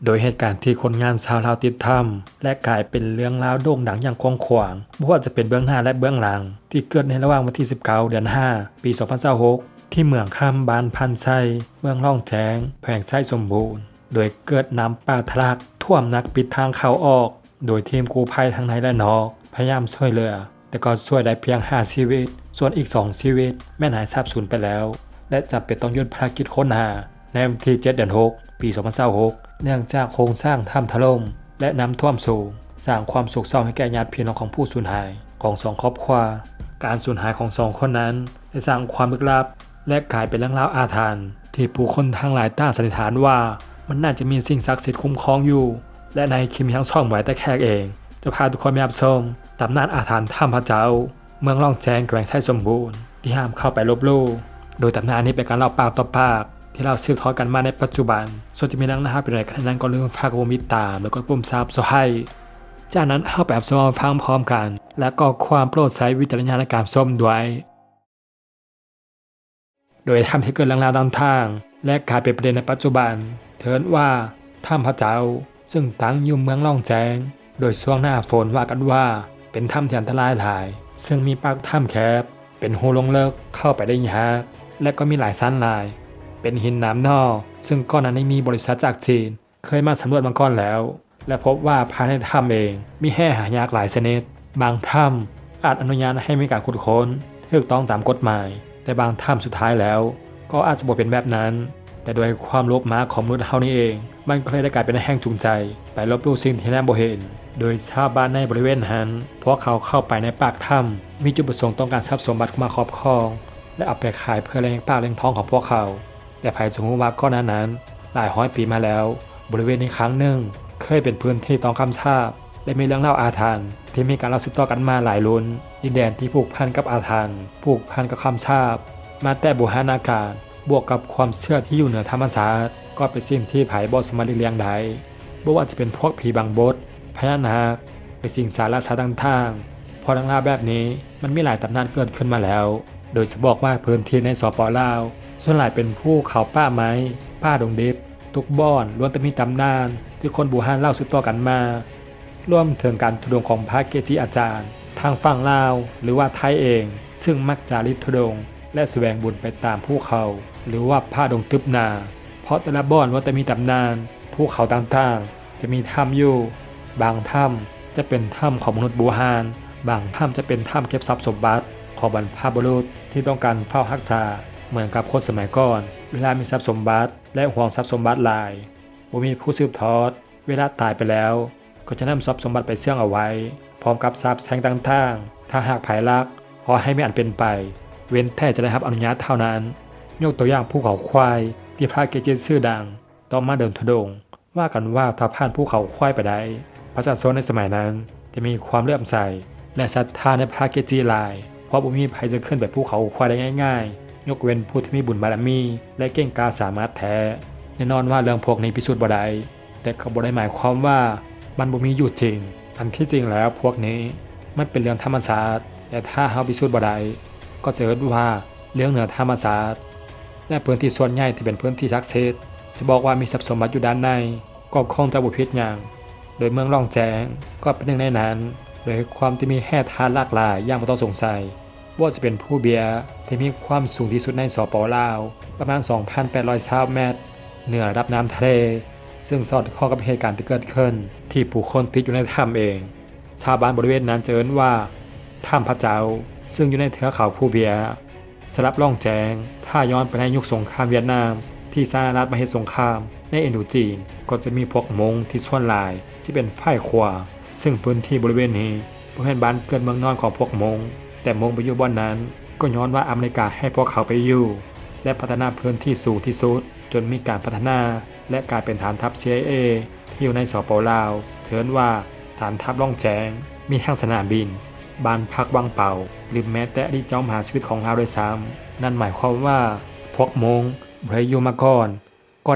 โดยเหตุการณ์ที่คนงานชาวลาวติดถ้ำและกลายเป็นเรื่องราวโด่งดังอย่างกว้างขวางไม่ว่าจะเป็นเบื้องหน้าและเบื้องหลังที่เกิดในระหว่างวันที่19เดือน5ปี2026ที่เมืองค่ำบ้านพันไส้เมืองล่องแจ้งแขวงไส้สมบูรณ์โดยเกิดน้ำป่าทะลักท่วมนักปิดทางเข้าออกโดยทีมกู้ภัยทั้งในและนอกพยายามช่วยเหลือแต่ก็ช่วยได้เพียง5ชีวิตส่วนอีก2ชีวิตแม่นหายสาบสูญไปแล้วและจำเป็นต้องหยุดภารกิจค้นหาในวันที่7เดือน6ปี2026เนื่องจากโครงสร้างถ้ำถล่มและน้ำท่วมสูงสร้างความโศกเศร้าให้แก่ญาติพี่น้องของผู้สูญหายของ2ครอบครัวการสูญหายของ2คนนั้นได้สร้างความลึกลับและกลายเป็นเรื่องราวอาถรรพ์ที่ผู้คนทั้งหลายต่างสันนิษฐานว่ามันน่าจะมีสิ่งศักดิ์สิทธิ์คุ้มครองอยู่และในคลิปทั้งช่องไว้แต่แขกเองจะพาทุกคนไปรับชมตำนานอาถรรพ์ถ้ำพระเจ้าเมืองล่องแจ้งแขวงไส้สมบูรณ์ที่ห้ามเข้าไปลบลู่โดยตำนานนี้เป็นการเล่าปากต่อปากที่เราสืบทอดกันมาในปัจจุบันส่วนจะมีนังนะครับเป็นอะไรกันนั้นก็ลืมฝากกดติดตามแล้วก็ปุ่มซับสไครบ์จากนั้นเข้าไปรับชมฟังพร้อมกันและก็ความโปรดใช้วิจารณญาณในการชมด้วยโดยถ้ำที่เกิดเรื่องราวต่างๆและกลายเป็นประเด็นในปัจจุบันเถิดว่าถ้ำพระเจ้าซึ่งตั้งอยู่เมืองล่องแจ้งโดยช่วงหน้าฝนว่ากันว่าเป็นถ้ำที่อันตรายหลายซึ่งมีปากถ้ำแคบเป็นหูลงเลิกเข้าไปได้ยากและก็มีหลายชั้นหลายเป็นหินน้ำนอกซึ่งก่อนหน้านี้มีบริษัทจากจีนเคยมาสำรวจมาก่อนแล้วและพบว่าภายในถ้ำเองมีแห่หายากหลายชนิดบางถ้ำอาจอนุญาตให้มีการขุดค้นถูกต้องตามกฎหมายแต่บางถ้ำสุดท้ายแล้วก็อาจจะบ่เป็นแบบนั้นแต่โดยความโลภมากของมนุษย์เฮานี่เองมันก็เลยได้กลายเป็นแห่งจูงใจไปลบลู่สิ่งที่แนมบ่เห็นโดยชาวบ้านในบริเวณนั้นพวกเขาเข้าไปในปากถ้ำมีจุดประสงค์ต้องการทรัพย์สมบัติมาครอบครองและเอาไปขายเพื่อเลี้ยงปากเลี้ยงท้องของพวกเขาแต่ภัยสงฆ์ว่าก่อนหน้านั้นหลายร้อยปีมาแล้วบริเวณนี้ครั้งหนึ่งเคยเป็นพื้นที่ต้องคำสาปและมีเรื่องเล่าอาถรรพ์ที่มีการเล่าสืบต่อกันมาหลายรุ่นดินแดนที่ผูกพันกับอาถรรพ์ผูกพันกับคำสาปมาแต่โบราณกาลบวกกับความเชื่อที่อยู่เหนือธรรมศาสตร์ก็เป็นสิ่งที่ไผบ่สามารถหลีกเลี่ยงได้บ่ว่าจะเป็นพวกผีบังบดพญานาคเป็นสิ่งสารสาต่างๆพอดังเล่าแบบนี้มันมีหลายตำนานเกิดขึ้นมาแล้วโดยจะบอกว่าพื้นที่ในสป.ลาวส่วนหลายเป็นภูเขาป่าไม้ป่าดงดิบทุกบ้อนล้วนแต่มีตำนานที่คนโบราณเล่าสืบต่อกันมารวมถึงการทุดงของพระเกจิอาจารย์ทางฝั่งลาวหรือว่าไทยเองซึ่งมักจาริกทุดงและแสวงบุญไปตามภูเขาหรือว่าป่าดงทึบนาเพราะแต่ละบ้อนล้วนแต่มีตำนานภูเขาต่างๆจะมีถ้ำอยู่บางถ้ำจะเป็นถ้ำของมนุษย์โบราณบางถ้ำจะเป็นถ้ำเก็บทรัพย์สมบัติของบรรพบุรุษที่ต้องการเฝ้ารักษาเหมือนกับคนสมัยก่อนเวลามีทรัพย์สมบัติและห่วงทรัพย์สมบัติหลายบ่มีผู้สืบทอดเวลาตายไปแล้วก็จะนำทรัพย์สมบัติไปเสี่ยงเอาไว้พร้อมกับทรัพย์แสงต่างๆถ้าหากภายลักขอให้ไม่อันเป็นไปเว้นแต่จะได้รับอนุญาตเท่านั้นยกตัวอย่างภูเขาควายที่พระเกจิชื่อดังต้องมาเดินธุดงค์ว่ากันว่าถ้าผ่านภูเขาควายไปได้ประชาชนในสมัยนั้นจะมีความเลื่อมใสและศรัทธาในพระเกจิหลายเพราะบ่มีใครจะขึ้นไปภูเขาควายได้ง่ายๆยกเว้นผู้ที่มีบุญบารมีและเก่งกาจสามารถแท้แน่นอนว่าเรื่องพวกนี้พิสูจน์บ่ได้แต่ก็บ่ได้หมายความว่ามันบ่มีอยู่จริงอันที่จริงแล้วพวกนี้มันเป็นเรื่องธรรมศาสตร์แต่ถ้าเฮาพิสูจน์บ่ได้ก็จะเอิ้นว่าเรื่องเหนือธรรมศาสตร์และพื้นที่ส่วนใหญ่ที่เป็นพื้นที่ศักดิ์สิทธิ์จะบอกว่ามีทรัพย์สมบัติอยู่ด้านในก็คงจะบ่ผิดหยังโดยเมืองล่องแจ้งก็เป็นหนึ่งในนั้นโดยความที่มีแห่ทานหลากหลายอย่างบ่ต้องสงสัยว่าจะเป็นผู้เบียที่มีความสูงที่สุดในสป.ลาวประมาณ 2,820 เมตรเหนือระดับน้ำทะเลซึ่งสอดคล้องกับเหตุการณ์ที่เกิดขึ้นที่ผู้คนติดอยู่ในถ้ำเองชาวบ้านบริเวณนั้นจะเอิ้นว่าถ้ำพระเจ้าซึ่งอยู่ในเทือกเขาผู้เบียสำหรับล่องแจ้งถ้าย้อนไปในยุคสงครามเวียดนามที่สหรัฐมาเฮ็ดสงครามในอินโดจีนก็จะมีพวกมงที่ส่วนหลายที่เป็นฝ่ายขวาซึ่งพื้นที่บริเวณนี้บ่แม่นบ้านเกิดเมืองนอนของพวกมงแต่มงไปอยู่บ่อนนั้นก็ย้อนว่าอเมริกาให้พวกเขาไปอยู่และพัฒนาพื้นที่สูงที่สุดจนมีการพัฒนาและกลายเป็นฐานทัพ CIA ที่อยู่ในสป.ลาวเถินว่าฐานทัพล่องแจ้งมีทั้งสนามบินบ้านพักวังเป่าหรือแม้แต่อดีตเจ้ามหาชีวิตของเราด้วยซ้ำนั่นหมายความว่าพวกมงบ่ได้อยู่มาก่อน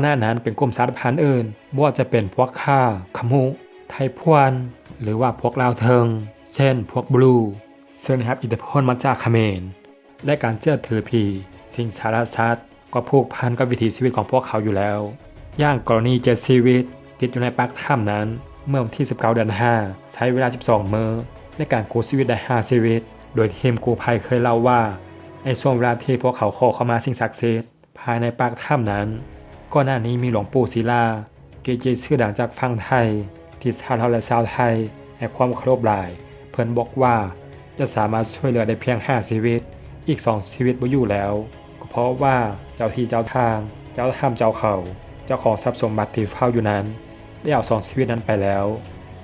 หน้านั้นเป็นกลุ่มชาติพันธุ์อื่นบ่ว่าจะเป็นพวกข้าขมุไทยพวนหรือว่าพวกลาวเทิงเช่นพวกบลูซึ่งได้รับอิทธิพลมาจากเขมรและการเชื่อถือผีสิ่งสารสัตว์ก็ผูกพันกับวิถีชีวิตของพวกเขาอยู่แล้วอย่างกรณี7ชีวิตที่ ติดอยู่ในปากถ้ำนั้นเมื่อวันที่ 19 เดือน 5 ใช้เวลา 12 มื้อในการกู้ชีวิตได้ 5 ชีวิตโดยทีมกู้ภัยเคยเล่าว่าในช่วงเวลาที่พวกเขาขอเข้ามาสิ่งศักดิ์สิทธิ์ภายในปากถ้ำนั้นก่อนหน้านี้มีหลวงปู่ศิลาเกจิชื่อดังจากฝั่งไทยที่ชาวลาวและชาวไทยให้ความเคารพหลายเพิ่นบอกว่าจะสามารถช่วยเหลือได้เพียง 5 ชีวิตอีก 2 ชีวิตบ่อยู่แล้วก็เพราะว่าเจ้าที่เจ้าทางเจ้าถ้ำเจ้าเขาเจ้าของทรัพย์สมบัติที่เฝ้าอยู่นั้นได้เอา 2 ชีวิตนั้นไปแล้ว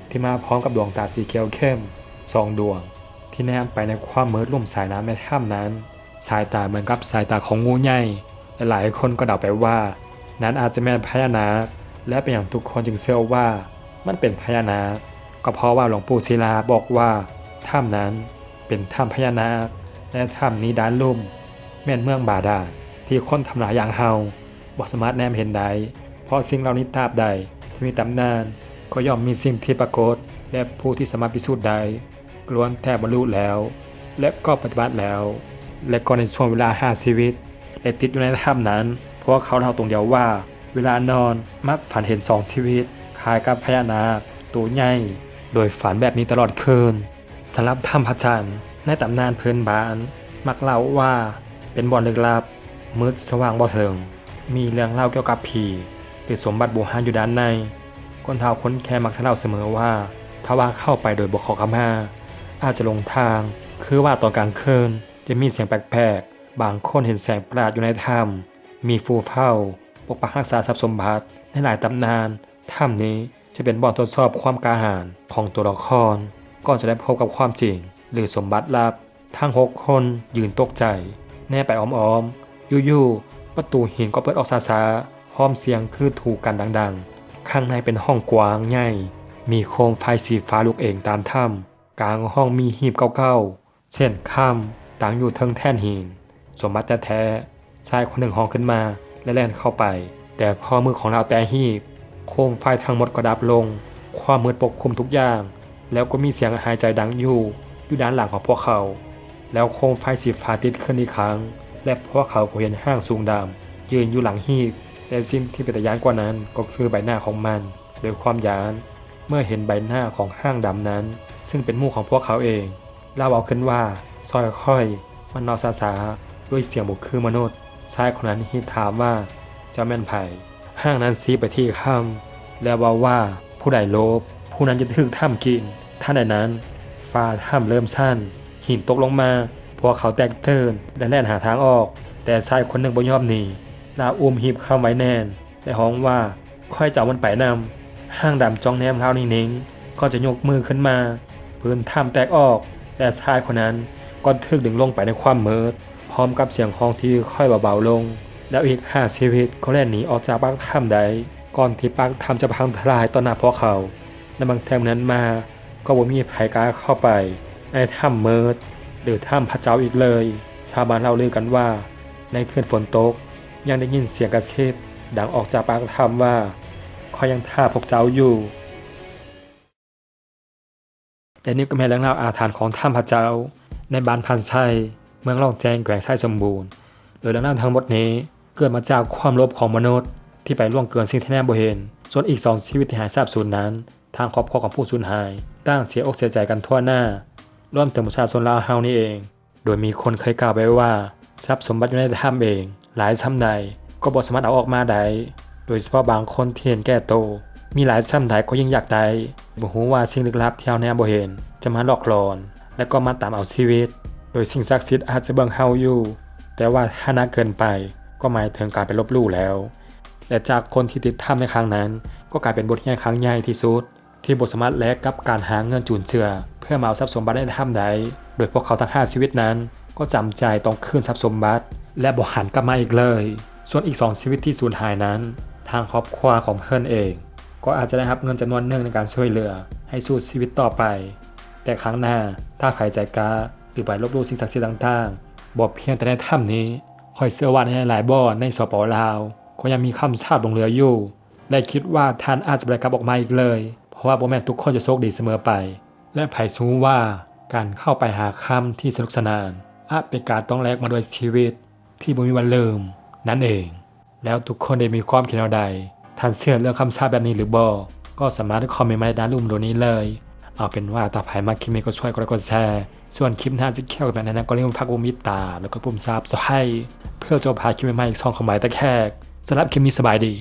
ที่มาพร้อมกับดวงตาสีเขียวเข้ม2 ดวงที่แนมไปในความมืดลุ่มสายน้ำในถ้ำนั้นสายตาเหมือนกับสายตาของงูใหญ่หลายคนก็เดาไปว่านั้นอาจจะแม่นพญานาคและเป็นอย่างทุกคนจึงเชื่อว่ามันเป็นพญานาคก็เพราะว่าหลวงปู่ศิลาบอกว่าถ้ำนั้นเป็นถ้ำพญานาคและถ้ำนี้ด้านลุ่มแม่นเมืองบาดาลที่คนทำลายอย่างเฮาบ่สามารถแนมเห็นได้เพราะสิ่งเหล่านี้ตราบใดที่มีตำนานก็ย่อมมีสิ่งที่ปรากฏและผู้ที่สามารถพิสูจน์ได้ล้วนแต่บรรลุแล้วและก็ปฏิบัติแล้วและก็ในช่วงเวลา5 ชีวิตได้ติดอยู่ในถ้ำนั้นเพราะเขาเล่าตรงเดียวว่าเวลานอนมักฝันเห็น2 ชีวิตคล้ายกับพญานาคตัวใหญ่โดยฝันแบบนี้ตลอดคืนสำหรับถ้ำพระจันทร์ในตำนานพื้นบ้านมักเล่าว่าเป็นบ่อนลึกลับมืดสว่างบ่ถึงมีเรื่องเล่าเกี่ยวกับผีหรือสมบัติโบราณอยู่ด้านในคนเฒ่าคนแก่มักจะเล่าเสมอว่าถ้าว่าเข้าไปโดยบ่ขอขมาอาจจะหลงทางคือว่าตอนกลางคืนจะมีเสียงแปลกๆบางคนเห็นแสงประหลาดอยู่ในถ้ำมีฟูเฝ้าปกปักรักษาทรัพย์สมบัติในหลายตำนานถ้ำนี้จะเป็นบ่อนทดสอบความกล้าหาญของตัวละครก่อนจะได้พบกับความจริงหรือสมบัติลับทั้ง6 คนยืนตกใจแน่ไปอ้อมๆอยู่ๆประตูหินก็เปิดออกช้าๆพร้อมเสียงคือถูกกันดังๆข้างในเป็นห้องกว้างใหญ่มีโคมไฟสีฟ้าลุกเองตามถ้ำกลางห้องมีหีบเก่าๆเช่นค่ำตั้งอยู่เทิงแท่นหินสมบัติแท้ๆชายคนหนึ่งห้องขึ้นมาและแล่นเข้าไปแต่พอมือของเราแตะหีบโคมไฟทั้งหมดก็ดับลงความมืดปกคลุมทุกอย่างแล้วก็มีเสียงหายใจดังอยู่ด้านหลังของพวกเขาแล้วโคมไฟสีฟ้าติดขึ้นอีกครั้งและพวกเขาก็เห็นห้างสูงดำยืนอยู่หลังหีบแต่สิ่งที่เป็นตาย้านกว่านั้นก็คือใบหน้าของมันโดยความย้านเมื่อเห็นใบหน้าของห้างดำนั้นซึ่งเป็นหมู่ของพวกเขาเองเล่าเอาขึ้นว่าซอยค่อยมันนอนซาๆด้วยเสียงบุกคือมนุษย์ชายคนนั้นถามว่าเจ้าแม่นไผ่ห้างนั้นซีไปที่ค่ำแล้วว่าผู้ใดโลภผู้นั้นจะถึกถ้ำกินท่านใดนั้นฟ้าถ้ำเริ่มสั้นหินตกลงมาพวกเขาแตกตื่นและแล่นหาทางออกแต่ชายคนหนึ่งบ่ยอมหนีลาอุ้มหีบเข้าไว้แน่นและฮ้องว่าค่อยจะเอามันไปนำห้างดำจ้องแนมเท้านิ่งๆก็จะยกมือขึ้นมาพื้นถ้ำแตกออกแต่ชายคนนั้นก็ถึกดึงลงไปในความมืดพร้อมกับเสียงฮ้องที่ค่อยเบาๆลงแล้วอีก5 ชีวิตก็แล่นหนีออกจากปากถ้ำได้ก่อนที่ปากถ้ำจะพังทลายต่อหน้าพวกเขาในบางแถมนั้นมาก็บ่มีไผกล้าเข้าไปในถ้ำมืดหรือถ้ำพระเจ้าอีกเลยชาวบ้านเล่าลือกันว่าในคืนฝนตกยังได้ยินเสียงกระซิบดังออกจากปากถ้ำว่าขอยังท่าพวกเจ้าอยู่และนี่ก็เป็นเรื่องราวอาถรรพ์ของถ้ำพระเจ้าในบ้านพันชัยเมืองล่องแจงแขวงชัยสมบูรณ์โดยเรื่องราวทั้งหมดนี้เกิดมาจากความโลภของมนุษย์ที่ไปล่วงเกินสิ่งที่แนบบ่เห็นส่วนอีก2 ชีวิตที่หายสาบสูญนั้นทางครอบครัวของผู้สูญหายต่างเสียอกเสียใจกันทั่วหน้ารวมถึงประชาชนลาวเฮานี่เองโดยมีคนเคยกล่าวไว้ว่าทรัพย์สมบัติอยู่ในถ้ำเองหลายซ้ำใดก็บ่สามารถเอาออกมาได้โดยเฉพาะบางคนที่เห็นแก่โตมีหลายซ้ำใดก็ยิ่งอยากได้บ่ฮู้ว่าสิ่งลึกลับที่เฮาแนบบ่เห็นจะมาหลอกหลอนและก็มาตามเอาชีวิตโดยสิ่งศักดิ์สิทธิ์อาจจะเบิ่งเฮาอยู่แต่ว่าถ้านักเกินไปก็หมายถึงการไปลบหลู่แล้วและจากคนที่ติดถ้ำในครั้งนั้นก็กลายเป็นบทเรียนครั้งใหญ่ที่สุดที่บ่สามารถแลกกับการหาเงินจุนเจือเพื่อมาเอาทรัพย์สมบัติในถ้ำใดโดยพวกเขาทั้ง5 ชีวิตนั้นก็จำใจต้องคืนทรัพย์สมบัติและบ่หันกลับมาอีกเลยส่วนอีก2 ชีวิตที่สูญหายนั้นทางครอบครัวของเพิ่นเองก็อาจจะได้รับเงินจำนวนหนึ่งในการช่วยเหลือให้สู้ชีวิตต่อไปแต่ครั้งหน้าถ้าใครใจกล้าหรือไปลบหลู่สิ่งศักดิ์สิทธิ์ต่างๆบ่เพียงแต่ในถ้ำนี้คอยเชื่อว่าในหลายบ่อในสปป.ลาวก็ยังมีคำสาปหลงเหลืออยู่และคิดว่าท่านอาจจะไม่ได้กลับออกมาอีกเลยเพราะว่าบ่แม่นทุกคนจะโชคดีเสมอไปและไผรู้ว่าการเข้าไปหาค่ำที่สนุกสนานอาจเป็นการต้องแลกมาด้วยชีวิตที่บ่มีวันลืมนั่นเองแล้วทุกคนได้มีความคิดเอาใด ท่านเชื่อเรื่องคำสาปแบบนี้หรือบ่ก็สามารถคอมเมนต์มาได้ด้านลุ่มโดนี้เลยเอาเป็นว่าถ้าใครมาคลิปนี้ก็ช่วยกดไลค์กดแชร์ส่วนคลิปหน้าจะเกี่ยวกับแบบนั้นก็เรียกว่าพักวงมิตาแล้วก็ปุ่มซับสไครต์เพื่อจะพาคลิปใหม่ๆอีก2 ของหมายตะแคกสำหรับคลิปนี้สบายดี